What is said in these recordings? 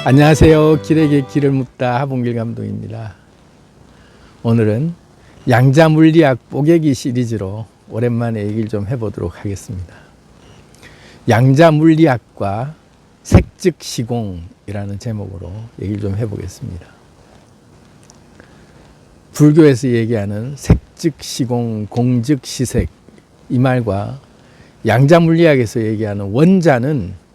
안녕하세요. 길에게 길을 묻다 하봉길 감독입니다. 오늘은 양자물리학 뽀개기 시리즈로 오랜만에 얘기를 좀 해보도록 하겠습니다. 양자물리학과 색즉시공이라는 제목으로 얘기를 좀 해보겠습니다. 불교에서 얘기하는 색즉시공, 공즉시색 이 말과 양자물리학에서 얘기하는 원자는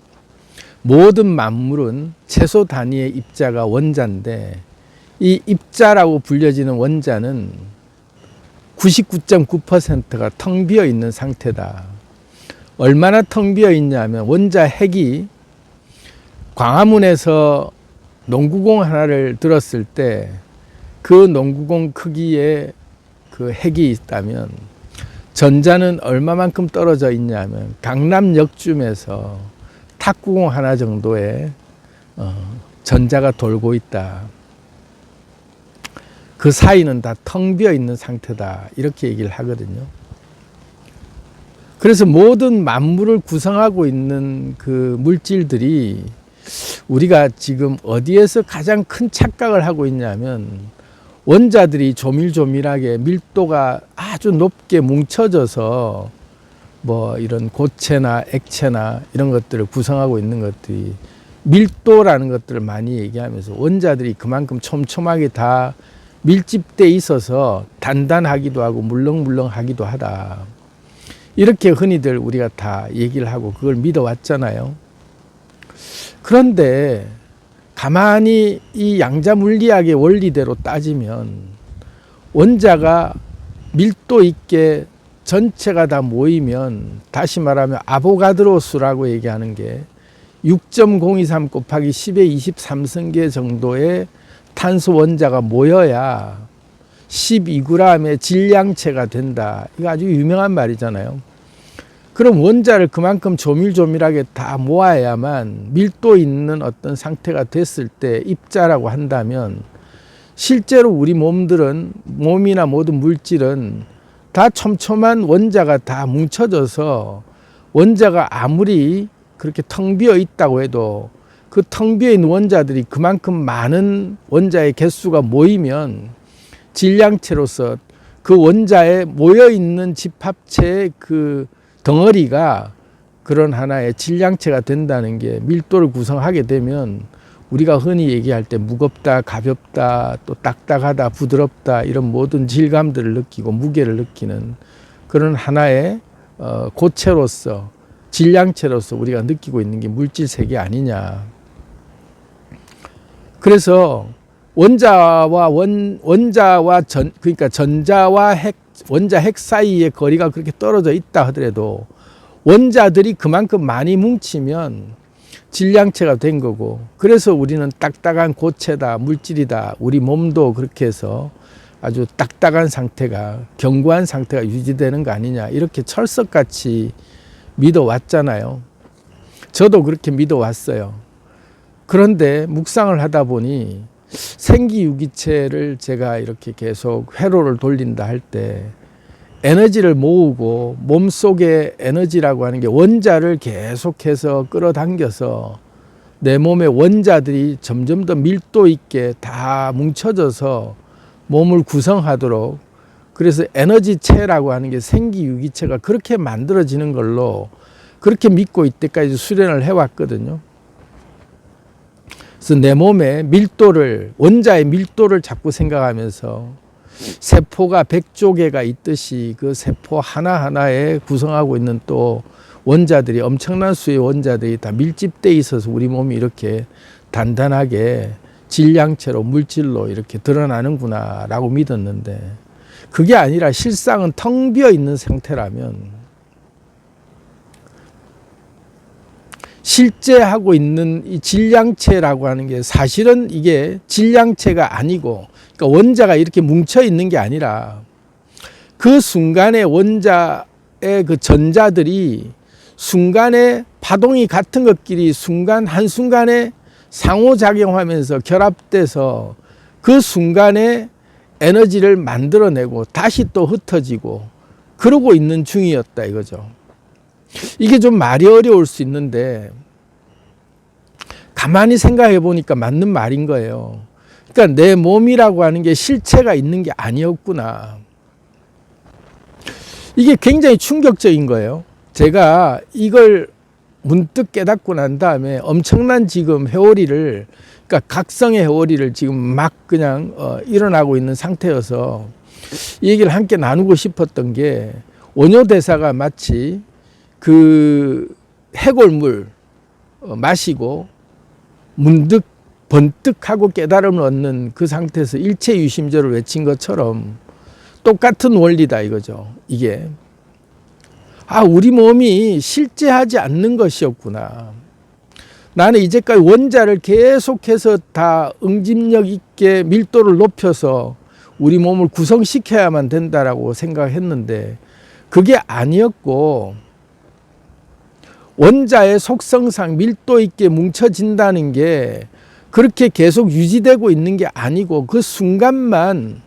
모든 만물은 최소 단위의 입자가 원자인데 이 입자라고 불려지는 원자는 99.9%가 텅 비어 있는 상태다. 얼마나 텅 비어 있냐면 원자 핵이 광화문에서 농구공 하나를 들었을 때 그 농구공 크기의 그 핵이 있다면 전자는 얼마만큼 떨어져 있냐면 강남역쯤에서 탁구공 하나 정도의 전자가 돌고 있다. 그 사이는 다 텅 비어 있는 상태다. 이렇게 얘기를 하거든요. 그래서 모든 만물을 구성하고 있는 그 물질들이 우리가 지금 어디에서 가장 큰 착각을 하고 있냐면 원자들이 조밀조밀하게 밀도가 아주 높게 뭉쳐져서 뭐 이런 고체나 액체나 이런 것들을 구성하고 있는 것들이 밀도라는 것들을 많이 얘기하면서 원자들이 그만큼 촘촘하게 다 밀집돼 있어서 단단하기도 하고 물렁물렁하기도 하다. 이렇게 흔히들 우리가 다 얘기를 하고 그걸 믿어왔잖아요. 그런데 가만히 이 양자물리학의 원리대로 따지면 원자가 밀도 있게 전체가 다 모이면 다시 말하면 아보가드로 수라고 얘기하는 게 6.023 곱하기 10의 23승계 정도의 탄소 원자가 모여야 12g의 질량체가 된다. 이거 아주 유명한 말이잖아요. 그럼 원자를 그만큼 조밀조밀하게 다 모아야만 밀도 있는 어떤 상태가 됐을 때 입자라고 한다면 실제로 우리 몸이나 모든 물질은 다 촘촘한 원자가 다 뭉쳐져서 원자가 아무리 그렇게 텅 비어 있다고 해도 그 텅 비어 있는 원자들이 그만큼 많은 원자의 개수가 모이면 질량체로서 그 원자에 모여 있는 집합체의 그 덩어리가 그런 하나의 질량체가 된다는 게 밀도를 구성하게 되면 우리가 흔히 얘기할 때 무겁다, 가볍다, 또 딱딱하다, 부드럽다 이런 모든 질감들을 느끼고 무게를 느끼는 그런 하나의 고체로서 질량체로서 우리가 느끼고 있는 게 물질 세계 아니냐. 그래서 그러니까 전자와 원자 핵 사이의 거리가 그렇게 떨어져 있다 하더라도 원자들이 그만큼 많이 뭉치면 질량체가 된 거고, 그래서 우리는 딱딱한 고체다, 물질이다. 우리 몸도 그렇게 해서 아주 딱딱한 상태가, 견고한 상태가 유지되는 거 아니냐. 이렇게 철석같이 믿어왔잖아요. 저도 그렇게 믿어왔어요. 그런데 묵상을 하다 보니 생기유기체를 제가 이렇게 계속 회로를 돌린다 할 때 에너지를 모으고 몸속의 에너지라고 하는 게 원자를 계속해서 끌어당겨서 내 몸의 원자들이 점점 더 밀도 있게 다 뭉쳐져서 몸을 구성하도록, 그래서 에너지체라고 하는 게 생기유기체가 그렇게 만들어지는 걸로 그렇게 믿고 이때까지 수련을 해왔거든요. 그래서 내 몸의 밀도를, 원자의 밀도를 자꾸 생각하면서 세포가 100조 개가 있듯이 그 세포 하나하나에 구성하고 있는 또 원자들이, 엄청난 수의 원자들이 다 밀집되어 있어서 우리 몸이 이렇게 단단하게 질량체로, 물질로 이렇게 드러나는구나 라고 믿었는데, 그게 아니라 실상은 텅 비어 있는 상태라면 실제 하고 있는 이 질량체라고 하는 게 사실은 이게 질량체가 아니고, 그러니까 원자가 이렇게 뭉쳐 있는 게 아니라 그 순간에 원자의 그 전자들이 순간에 파동이 같은 것끼리 한순간에 상호작용하면서 결합돼서 그 순간에 에너지를 만들어내고 다시 또 흩어지고 그러고 있는 중이었다 이거죠. 이게 좀 말이 어려울 수 있는데 가만히 생각해 보니까 맞는 말인 거예요. 그러니까 내 몸이라고 하는 게 실체가 있는 게 아니었구나. 이게 굉장히 충격적인 거예요. 제가 이걸 문득 깨닫고 난 다음에 엄청난 지금 회오리를, 그러니까 각성의 회오리를 지금 막 그냥 일어나고 있는 상태여서 이 얘기를 함께 나누고 싶었던 게, 원효대사가 마치 그 해골물 마시고 문득 번뜩하고 깨달음을 얻는 그 상태에서 일체유심조를 외친 것처럼 똑같은 원리다 이거죠. 이게 우리 몸이 실제하지 않는 것이었구나. 나는 이제까지 원자를 계속해서 다 응집력 있게 밀도를 높여서 우리 몸을 구성시켜야만 된다라고 생각했는데 그게 아니었고, 원자의 속성상 밀도 있게 뭉쳐진다는 게 그렇게 계속 유지되고 있는 게 아니고, 그 순간만,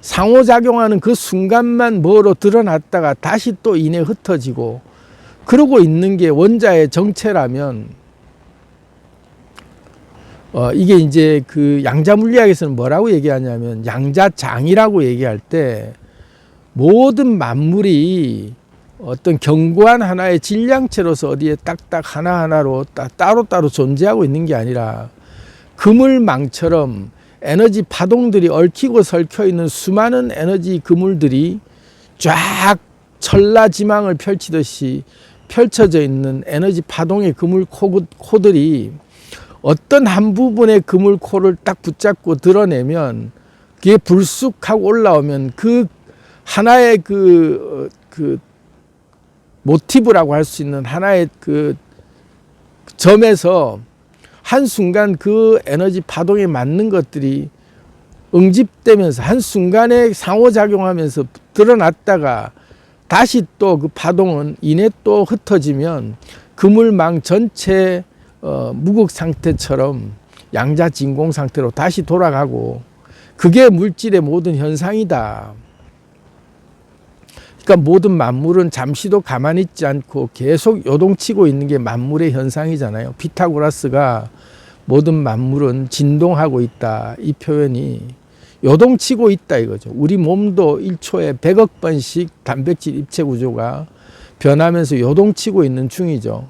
상호작용하는 그 순간만 뭐로 드러났다가 다시 또 이내 흩어지고 그러고 있는 게 원자의 정체라면, 이게 이제 그 양자물리학에서는 뭐라고 얘기하냐면, 양자장이라고 얘기할 때 모든 만물이 어떤 견고한 하나의 질량체로서 어디에 딱딱 하나하나로 따로따로 존재하고 있는 게 아니라, 그물망처럼 에너지 파동들이 얽히고 설켜 있는 수많은 에너지 그물들이 쫙 천라지망을 펼치듯이 펼쳐져 있는 에너지 파동의 그물 코들이 어떤 한 부분의 그물 코를 딱 붙잡고 드러내면, 그게 불쑥하고 올라오면 그 하나의 그 모티브라고 할 수 있는 하나의 그 점에서 한순간 그 에너지 파동에 맞는 것들이 응집되면서 한순간에 상호작용하면서 드러났다가 다시 또 그 파동은 이내 또 흩어지면 그물망 전체 무극 상태처럼 양자진공 상태로 다시 돌아가고, 그게 물질의 모든 현상이다. 그러니까 모든 만물은 잠시도 가만히 있지 않고 계속 요동치고 있는 게 만물의 현상이잖아요. 피타고라스가 모든 만물은 진동하고 있다, 이 표현이 요동치고 있다 이거죠. 우리 몸도 1초에 100억 번씩 단백질 입체 구조가 변하면서 요동치고 있는 중이죠.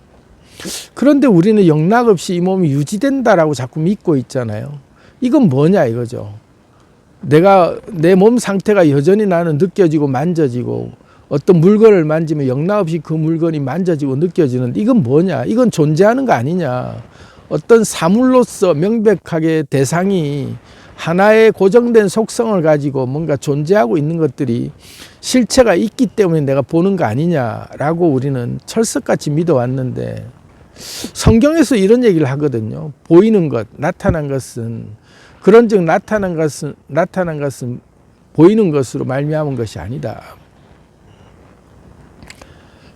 그런데 우리는 영락없이 이 몸이 유지된다라고 자꾸 믿고 있잖아요. 이건 뭐냐 이거죠. 내 몸 상태가 여전히 나는 느껴지고 만져지고, 어떤 물건을 만지면 영락없이 그 물건이 만져지고 느껴지는데 이건 뭐냐? 이건 존재하는 거 아니냐? 어떤 사물로서 명백하게 대상이 하나의 고정된 속성을 가지고 뭔가 존재하고 있는 것들이 실체가 있기 때문에 내가 보는 거 아니냐라고 우리는 철석같이 믿어왔는데, 성경에서 이런 얘기를 하거든요. 보이는 것, 나타난 것은, 그런즉 나타난 것은 보이는 것으로 말미암은 것이 아니다.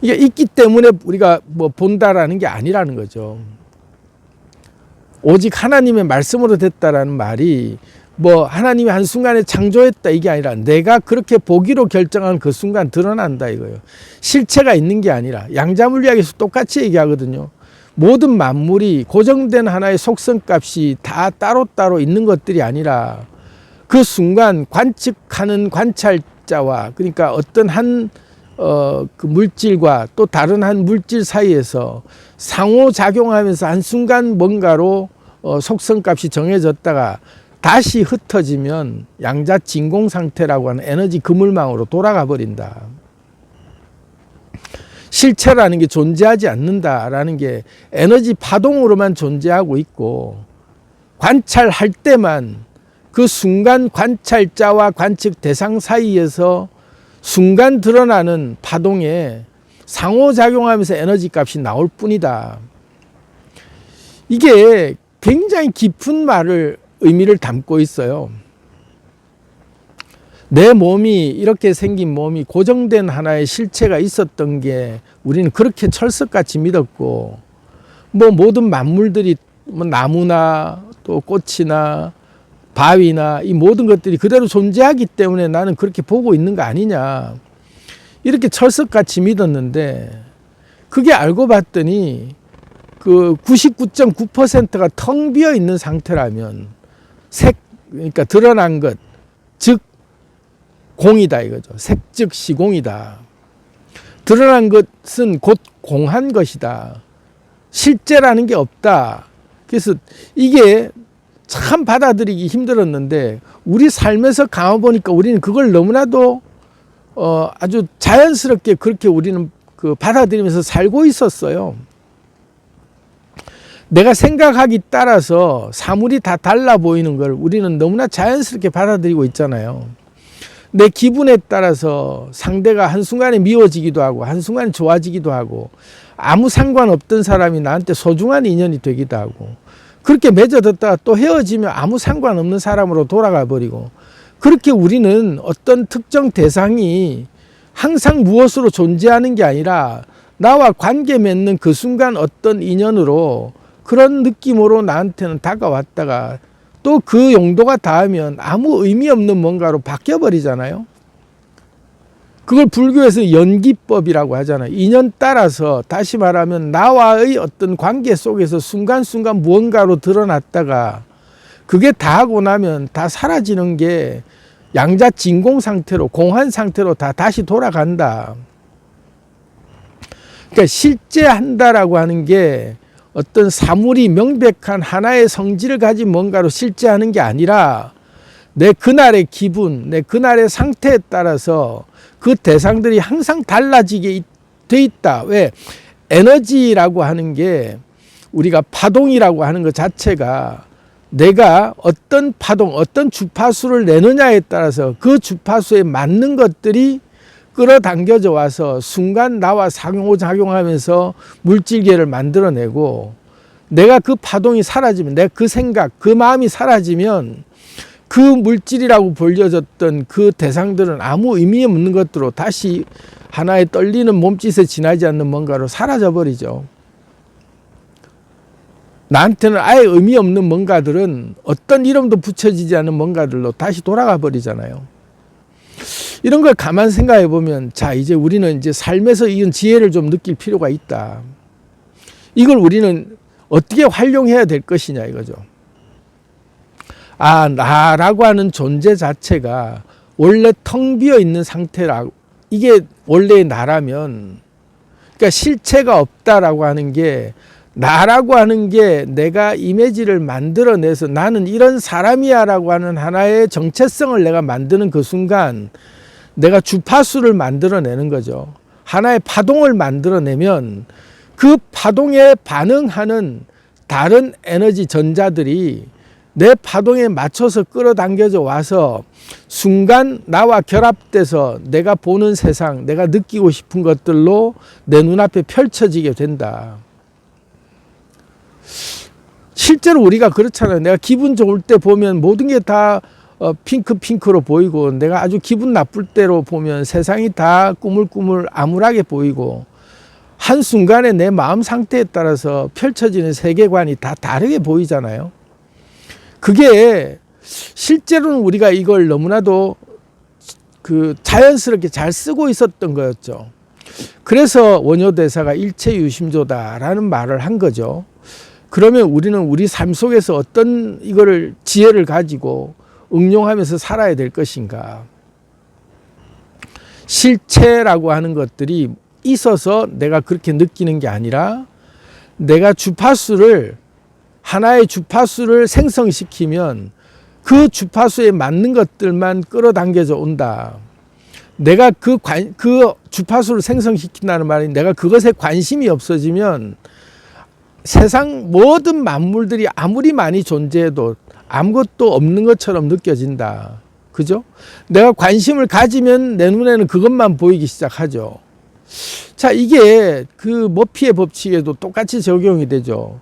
이게 있기 때문에 우리가 뭐 본다라는 게 아니라는 거죠. 오직 하나님의 말씀으로 됐다라는 말이 뭐 하나님이 한순간에 창조했다 이게 아니라, 내가 그렇게 보기로 결정한 그 순간 드러난다 이거예요. 실체가 있는 게 아니라, 양자물리학에서 똑같이 얘기하거든요. 모든 만물이 고정된 하나의 속성값이 다 따로따로 있는 것들이 아니라, 그 순간 관측하는 관찰자와, 그러니까 어떤 그 물질과 또 다른 한 물질 사이에서 상호작용하면서 한순간 뭔가로 속성값이 정해졌다가 다시 흩어지면 양자진공 상태라고 하는 에너지 그물망으로 돌아가 버린다. 실체라는 게 존재하지 않는다라는 게 에너지 파동으로만 존재하고 있고, 관찰할 때만 그 순간 관찰자와 관측 대상 사이에서 순간 드러나는 파동에 상호작용하면서 에너지 값이 나올 뿐이다. 이게 굉장히 깊은 의미를 담고 있어요. 내 몸이, 이렇게 생긴 몸이 고정된 하나의 실체가 있었던 게 우리는 그렇게 철석같이 믿었고, 뭐 모든 만물들이 뭐 나무나 또 꽃이나 바위나 이 모든 것들이 그대로 존재하기 때문에 나는 그렇게 보고 있는 거 아니냐, 이렇게 철석같이 믿었는데, 그게 알고 봤더니 그 99.9%가 텅 비어 있는 상태라면 그러니까 드러난 것, 즉 공이다 이거죠. 색즉 시공이다. 드러난 것은 곧 공한 것이다. 실제라는 게 없다. 그래서 이게 참 받아들이기 힘들었는데 우리 삶에서 감아보니까 우리는 그걸 너무나도 아주 자연스럽게 그렇게 우리는 그 받아들이면서 살고 있었어요. 내가 생각하기 따라서 사물이 다 달라 보이는 걸 우리는 너무나 자연스럽게 받아들이고 있잖아요. 내 기분에 따라서 상대가 한순간에 미워지기도 하고 한순간에 좋아지기도 하고 아무 상관없던 사람이 나한테 소중한 인연이 되기도 하고 그렇게 맺어졌다가 또 헤어지면 아무 상관없는 사람으로 돌아가 버리고 그렇게 우리는 어떤 특정 대상이 항상 무엇으로 존재하는 게 아니라 나와 관계 맺는 그 순간 어떤 인연으로 그런 느낌으로 나한테는 다가왔다가 또 그 용도가 닿으면 아무 의미 없는 뭔가로 바뀌어 버리잖아요. 그걸 불교에서 연기법이라고 하잖아요. 인연 따라서 다시 말하면 나와의 어떤 관계 속에서 순간순간 무언가로 드러났다가 그게 다 하고 나면 다 사라지는 게 양자진공 상태로 공한 상태로 다 다시 돌아간다. 그러니까 실제한다라고 하는 게 어떤 사물이 명백한 하나의 성질을 가진 뭔가로 실제하는 게 아니라 내 그날의 기분, 내 그날의 상태에 따라서 그 대상들이 항상 달라지게 돼 있다. 왜? 에너지라고 하는 게 우리가 파동이라고 하는 것 자체가 내가 어떤 파동, 어떤 주파수를 내느냐에 따라서 그 주파수에 맞는 것들이 끌어당겨져 와서 순간 나와 상호작용하면서 물질계를 만들어내고 내가 그 파동이 사라지면 내가 그 생각, 그 마음이 사라지면 그 물질이라고 불려졌던 그 대상들은 아무 의미 없는 것들로 다시 하나의 떨리는 몸짓에 지나지 않는 뭔가로 사라져버리죠. 나한테는 아예 의미 없는 뭔가들은 어떤 이름도 붙여지지 않은 뭔가들로 다시 돌아가 버리잖아요. 이런 걸 가만 생각해 보면 자 이제 우리는 이제 삶에서 이런 지혜를 좀 느낄 필요가 있다. 이걸 우리는 어떻게 활용해야 될 것이냐 이거죠. 아, 나라고 하는 존재 자체가 원래 텅 비어 있는 상태라고 이게 원래의 나라면 그러니까 실체가 없다라고 하는 게 나라고 하는 게 내가 이미지를 만들어내서 나는 이런 사람이야 라고 하는 하나의 정체성을 내가 만드는 그 순간 내가 주파수를 만들어내는 거죠. 하나의 파동을 만들어내면 그 파동에 반응하는 다른 에너지 전자들이 내 파동에 맞춰서 끌어당겨져 와서 순간 나와 결합돼서 내가 보는 세상, 내가 느끼고 싶은 것들로 내 눈앞에 펼쳐지게 된다. 실제로 우리가 그렇잖아요. 내가 기분 좋을 때 보면 모든 게 다 핑크로 보이고 내가 아주 기분 나쁠 때로 보면 세상이 다 꾸물꾸물 암울하게 보이고 한순간에 내 마음 상태에 따라서 펼쳐지는 세계관이 다 다르게 보이잖아요. 그게 실제로는 우리가 이걸 너무나도 그 자연스럽게 잘 쓰고 있었던 거였죠. 그래서 원효대사가 일체유심조다라는 말을 한 거죠. 그러면 우리는 우리 삶 속에서 어떤 이거를 지혜를 가지고 응용하면서 살아야 될 것인가. 실체라고 하는 것들이 있어서 내가 그렇게 느끼는 게 아니라 내가 하나의 주파수를 생성시키면 그 주파수에 맞는 것들만 끌어당겨져 온다. 내가 그 주파수를 생성시킨다는 말이 내가 그것에 관심이 없어지면 세상 모든 만물들이 아무리 많이 존재해도 아무것도 없는 것처럼 느껴진다. 그죠? 내가 관심을 가지면 내 눈에는 그것만 보이기 시작하죠. 자, 이게 그 머피의 법칙에도 똑같이 적용이 되죠.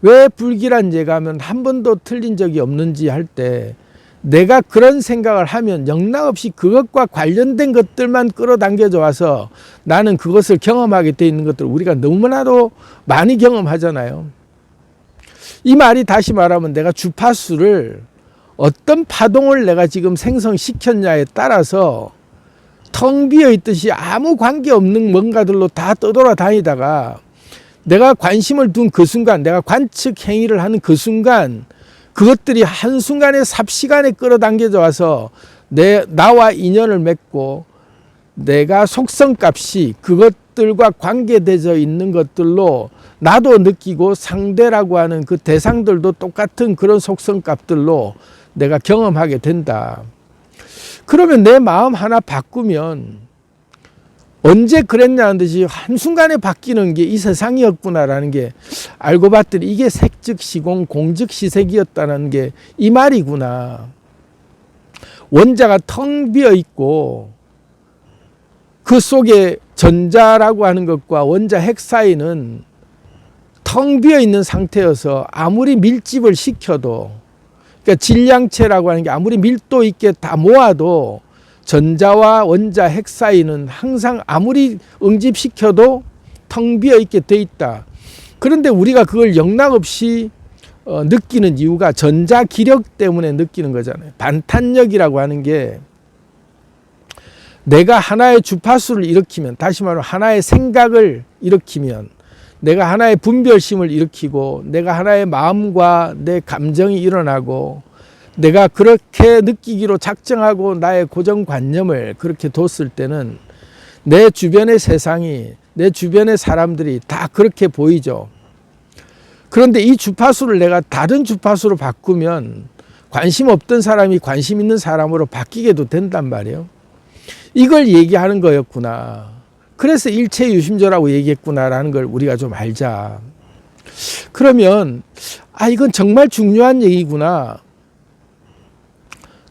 왜 불길한 예가 하면 한 번도 틀린 적이 없는지 할 때 내가 그런 생각을 하면 영락없이 그것과 관련된 것들만 끌어당겨져 와서 나는 그것을 경험하게 돼 있는 것들을 우리가 너무나도 많이 경험하잖아요. 이 말이 다시 말하면 내가 주파수를 어떤 파동을 내가 지금 생성시켰냐에 따라서 텅 비어 있듯이 아무 관계없는 뭔가들로 다 떠돌아다니다가 내가 관심을 둔 그 순간, 내가 관측 행위를 하는 그 순간, 그것들이 한순간에 삽시간에 끌어당겨져 와서 나와 인연을 맺고 내가 속성값이 그것들과 관계되어 있는 것들로 나도 느끼고 상대라고 하는 그 대상들도 똑같은 그런 속성값들로 내가 경험하게 된다. 그러면 내 마음 하나 바꾸면 언제 그랬냐는 듯이 한순간에 바뀌는 게 이 세상이었구나라는 게 알고 봤더니 이게 색즉시공 공즉시색이었다는 게 이 말이구나. 원자가 텅 비어 있고 그 속에 전자라고 하는 것과 원자 핵 사이는 텅 비어 있는 상태여서 아무리 밀집을 시켜도, 그러니까 질량체라고 하는 게 아무리 밀도 있게 다 모아도 전자와 원자 핵 사이는 항상 아무리 응집시켜도 텅 비어 있게 돼 있다. 그런데 우리가 그걸 영락없이 느끼는 이유가 전자 기력 때문에 느끼는 거잖아요. 반탄력이라고 하는 게 내가 하나의 주파수를 일으키면, 다시 말하면 하나의 생각을 일으키면, 내가 하나의 분별심을 일으키고 내가 하나의 마음과 내 감정이 일어나고 내가 그렇게 느끼기로 작정하고 나의 고정관념을 그렇게 뒀을 때는 내 주변의 세상이, 내 주변의 사람들이 다 그렇게 보이죠. 그런데 이 주파수를 내가 다른 주파수로 바꾸면 관심 없던 사람이 관심 있는 사람으로 바뀌게도 된단 말이에요. 이걸 얘기하는 거였구나. 그래서 일체유심조라고 얘기했구나라는 걸 우리가 좀 알자. 그러면 이건 정말 중요한 얘기구나.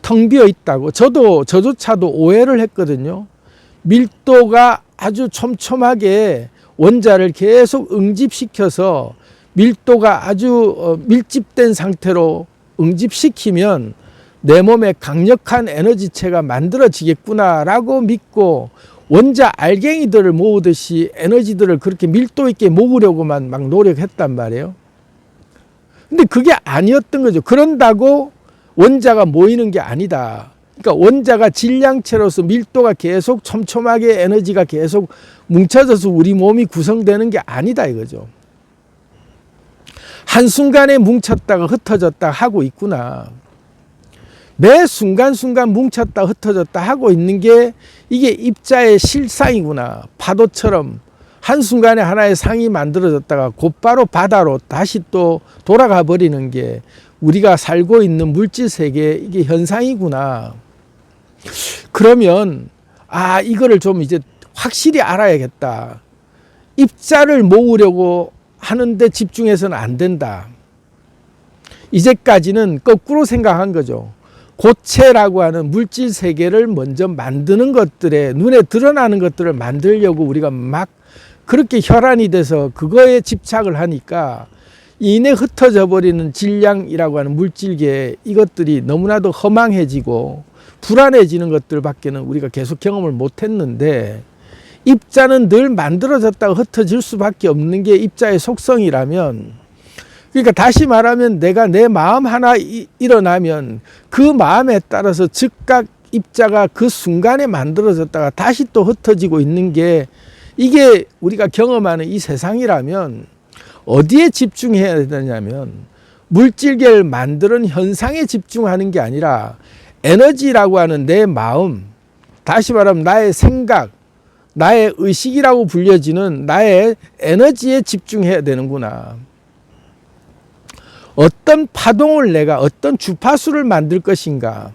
텅 비어 있다고. 저조차도 오해를 했거든요. 밀도가 아주 촘촘하게 원자를 계속 응집시켜서 밀도가 아주 밀집된 상태로 응집시키면 내 몸에 강력한 에너지체가 만들어지겠구나라고 믿고 원자 알갱이들을 모으듯이 에너지들을 그렇게 밀도 있게 모으려고만 막 노력했단 말이에요. 근데 그게 아니었던 거죠. 그런다고 원자가 모이는 게 아니다. 그러니까 원자가 질량체로서 밀도가 계속 촘촘하게 에너지가 계속 뭉쳐져서 우리 몸이 구성되는 게 아니다 이거죠. 한순간에 뭉쳤다가 흩어졌다 하고 있구나. 매 순간순간 뭉쳤다 흩어졌다 하고 있는 게 이게 입자의 실상이구나. 파도처럼 한순간에 하나의 상이 만들어졌다가 곧바로 바다로 다시 또 돌아가 버리는 게 우리가 살고 있는 물질 세계의 이게 현상이구나. 그러면 이거를 좀 이제 확실히 알아야겠다. 입자를 모으려고 하는데 집중해서는 안 된다. 이제까지는 거꾸로 생각한 거죠. 고체라고 하는 물질 세계를 먼저 만드는 것들에, 눈에 드러나는 것들을 만들려고 우리가 막 그렇게 혈안이 돼서 그거에 집착을 하니까 이내 흩어져 버리는 질량이라고 하는 물질계, 이것들이 너무나도 허망해지고 불안해지는 것들밖에는 우리가 계속 경험을 못했는데, 입자는 늘 만들어졌다가 흩어질 수밖에 없는 게 입자의 속성이라면, 그러니까 다시 말하면 내가 내 마음 하나 일어나면 그 마음에 따라서 즉각 입자가 그 순간에 만들어졌다가 다시 또 흩어지고 있는 게, 이게 우리가 경험하는 이 세상이라면 어디에 집중해야 되냐면 물질계를 만드는 현상에 집중하는 게 아니라 에너지라고 하는 내 마음, 다시 말하면 나의 생각, 나의 의식이라고 불려지는 나의 에너지에 집중해야 되는구나. 어떤 파동을 내가, 어떤 주파수를 만들 것인가,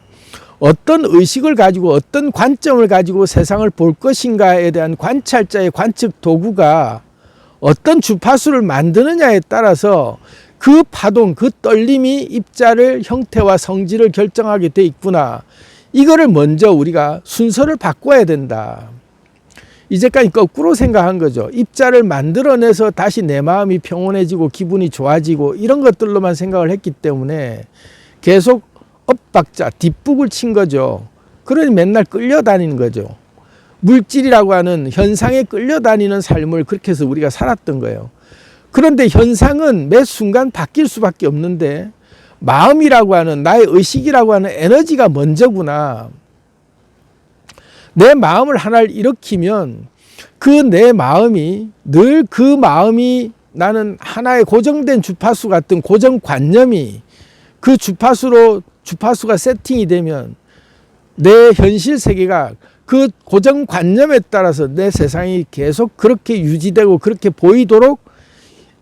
어떤 의식을 가지고 어떤 관점을 가지고 세상을 볼 것인가에 대한 관찰자의 관측 도구가 어떤 주파수를 만드느냐에 따라서 그 파동, 그 떨림이 입자를 형태와 성질을 결정하게 돼 있구나. 이거를 먼저 우리가 순서를 바꿔야 된다. 이제까지 거꾸로 생각한 거죠. 입자를 만들어내서 다시 내 마음이 평온해지고 기분이 좋아지고 이런 것들로만 생각을 했기 때문에 계속 엇박자, 뒷북을 친 거죠. 그러니 맨날 끌려다니는 거죠. 물질이라고 하는 현상에 끌려다니는 삶을 그렇게 해서 우리가 살았던 거예요. 그런데 현상은 매 순간 바뀔 수밖에 없는데 마음이라고 하는, 나의 의식이라고 하는 에너지가 먼저구나. 내 마음을 하나를 일으키면 그 내 마음이 늘 그 마음이 나는 하나의 고정된 주파수 같은 고정관념이 그 주파수가 세팅이 되면 내 현실 세계가 그 고정관념에 따라서 내 세상이 계속 그렇게 유지되고 그렇게 보이도록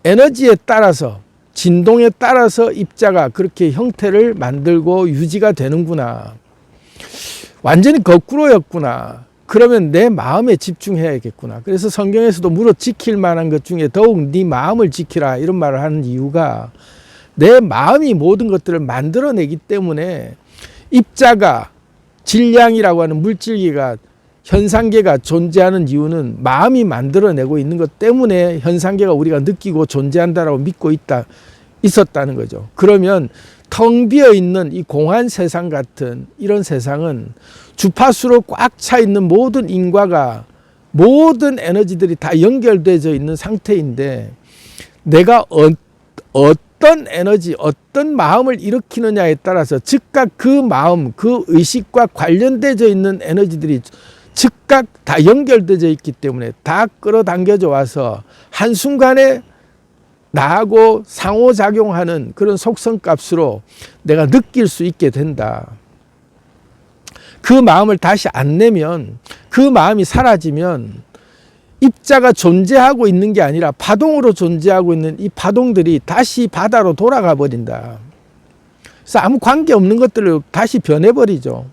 에너지에 따라서 진동에 따라서 입자가 그렇게 형태를 만들고 유지가 되는구나. 완전히 거꾸로였구나. 그러면 내 마음에 집중해야겠구나. 그래서 성경에서도 무릇 지킬 만한 것 중에 더욱 네 마음을 지키라 이런 말을 하는 이유가 내 마음이 모든 것들을 만들어내기 때문에 입자가 질량이라고 하는 물질계가 현상계가 존재하는 이유는 마음이 만들어내고 있는 것 때문에 현상계가 우리가 느끼고 존재한다라고 믿고 있었다는 거죠. 그러면 텅 비어 있는 이 공한 세상 같은 이런 세상은 주파수로 꽉 차 있는 모든 인과가 모든 에너지들이 다 연결되어 있는 상태인데 내가 어떤 에너지, 어떤 마음을 일으키느냐에 따라서 즉각 그 마음, 그 의식과 관련되어 있는 에너지들이 즉각 다 연결되어 있기 때문에 다 끌어당겨져 와서 한순간에 나하고 상호작용하는 그런 속성값으로 내가 느낄 수 있게 된다. 그 마음을 다시 안 내면, 그 마음이 사라지면 입자가 존재하고 있는 게 아니라 파동으로 존재하고 있는 이 파동들이 다시 바다로 돌아가 버린다. 그래서 아무 관계 없는 것들을 다시 변해버리죠.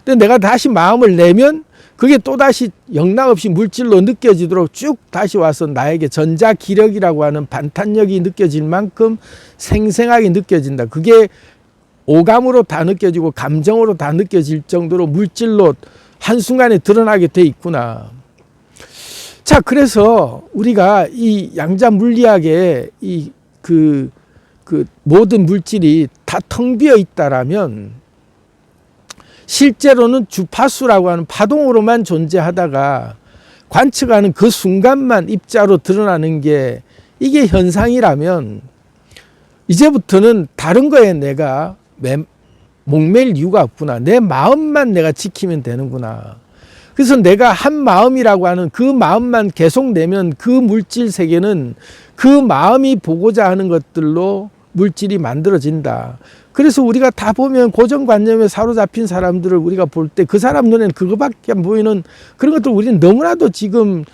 근데 내가 다시 마음을 내면 그게 또다시 영락없이 물질로 느껴지도록 쭉 다시 와서 나에게 전자기력이라고 하는 반탄력이 느껴질 만큼 생생하게 느껴진다. 그게 오감으로 다 느껴지고 감정으로 다 느껴질 정도로 물질로 한순간에 드러나게 돼 있구나. 자, 그래서 우리가 이 양자 물리학의 그 모든 물질이 다 텅 비어 있다라면 실제로는 주파수라고 하는 파동으로만 존재하다가 관측하는 그 순간만 입자로 드러나는 게 이게 현상이라면 이제부터는 다른 거에 내가 목맬 이유가 없구나. 내 마음만 내가 지키면 되는구나. 그래서 내가 한 마음이라고 하는 그 마음만 계속 내면 그 물질 세계는 그 마음이 보고자 하는 것들로 물질이 만들어진다. 그래서 우리가 다 보면 고정관념에 사로잡힌 사람들을 우리가 볼 때 그 사람 눈에는 그거밖에 안 보이는 그런 것들 우리는 너무나도 지금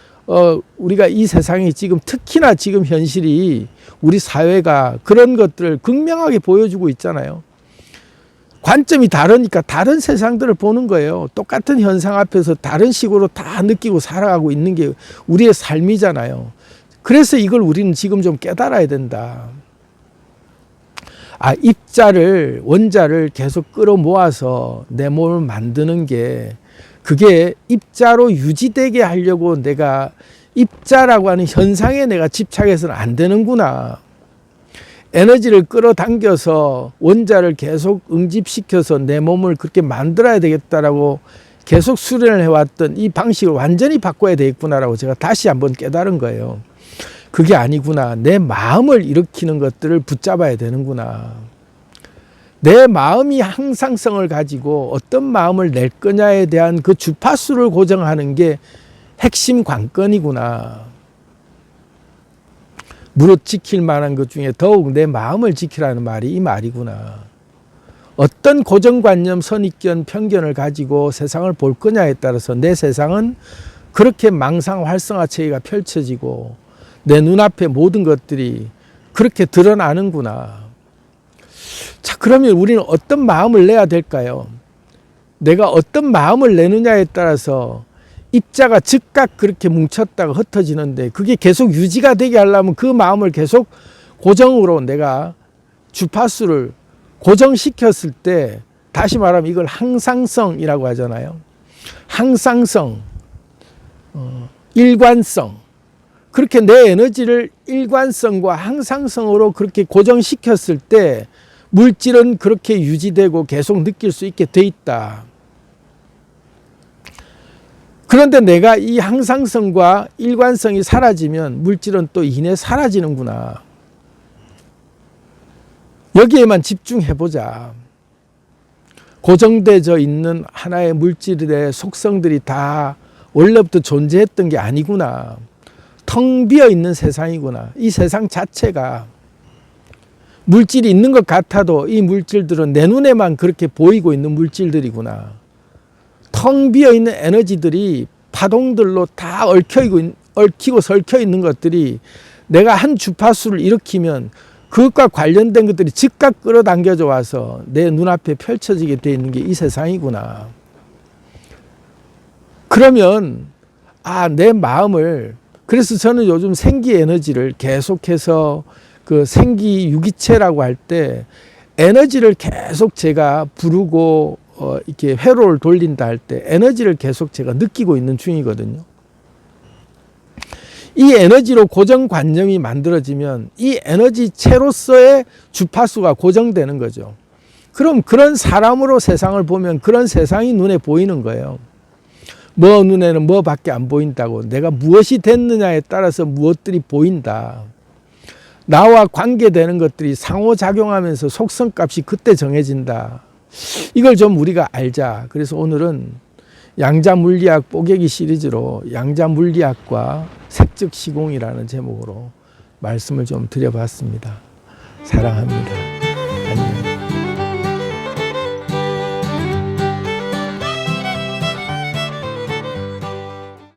우리가 이 세상이 지금 특히나 지금 현실이 우리 사회가 그런 것들을 극명하게 보여주고 있잖아요. 관점이 다르니까 다른 세상들을 보는 거예요. 똑같은 현상 앞에서 다른 식으로 다 느끼고 살아가고 있는 게 우리의 삶이잖아요. 그래서 이걸 우리는 지금 좀 깨달아야 된다. 입자를, 원자를 계속 끌어모아서 내 몸을 만드는 게 그게 입자로 유지되게 하려고 내가 입자라고 하는 현상에 내가 집착해서는 안 되는구나. 에너지를 끌어당겨서 원자를 계속 응집시켜서 내 몸을 그렇게 만들어야 되겠다라고 계속 수련을 해왔던 이 방식을 완전히 바꿔야 되겠구나라고 제가 다시 한번 깨달은 거예요. 그게 아니구나. 내 마음을 일으키는 것들을 붙잡아야 되는구나. 내 마음이 항상성을 가지고 어떤 마음을 낼 거냐에 대한 그 주파수를 고정하는 게 핵심 관건이구나. 무릇 지킬 만한 것 중에 더욱 내 마음을 지키라는 말이 이 말이구나. 어떤 고정관념, 선입견, 편견을 가지고 세상을 볼 거냐에 따라서 내 세상은 그렇게 망상 활성화 체계가 펼쳐지고 내 눈앞에 모든 것들이 그렇게 드러나는구나. 자, 그러면 우리는 어떤 마음을 내야 될까요? 내가 어떤 마음을 내느냐에 따라서 입자가 즉각 그렇게 뭉쳤다가 흩어지는데 그게 계속 유지가 되게 하려면 그 마음을 계속 고정으로 내가 주파수를 고정시켰을 때 다시 말하면 이걸 항상성이라고 하잖아요. 항상성, 일관성. 그렇게 내 에너지를 일관성과 항상성으로 그렇게 고정시켰을 때 물질은 그렇게 유지되고 계속 느낄 수 있게 돼 있다. 그런데 내가 이 항상성과 일관성이 사라지면 물질은 또 이내 사라지는구나. 여기에만 집중해보자. 고정되어 있는 하나의 물질의 속성들이 다 원래부터 존재했던 게 아니구나. 텅 비어 있는 세상이구나. 이 세상 자체가 물질이 있는 것 같아도 이 물질들은 내 눈에만 그렇게 보이고 있는 물질들이구나. 텅 비어 있는 에너지들이 파동들로 다 얽히고 설켜 있는 것들이 내가 한 주파수를 일으키면 그것과 관련된 것들이 즉각 끌어당겨져 와서 내 눈앞에 펼쳐지게 되어 있는 게 이 세상이구나. 그러면 내 마음을, 그래서 저는 요즘 생기 에너지를 계속해서 그 생기 유기체라고 할 때 에너지를 계속 제가 부르고 이렇게 회로를 돌린다 할 때 에너지를 계속 제가 느끼고 있는 중이거든요. 이 에너지로 고정관념이 만들어지면 이 에너지체로서의 주파수가 고정되는 거죠. 그럼 그런 사람으로 세상을 보면 그런 세상이 눈에 보이는 거예요. 뭐 눈에는 뭐밖에 안 보인다고. 내가 무엇이 됐느냐에 따라서 무엇들이 보인다. 나와 관계되는 것들이 상호작용하면서 속성값이 그때 정해진다. 이걸 좀 우리가 알자. 그래서 오늘은 양자물리학 뽀개기 시리즈로 양자물리학과 색즉 시공이라는 제목으로 말씀을 좀 드려봤습니다. 사랑합니다.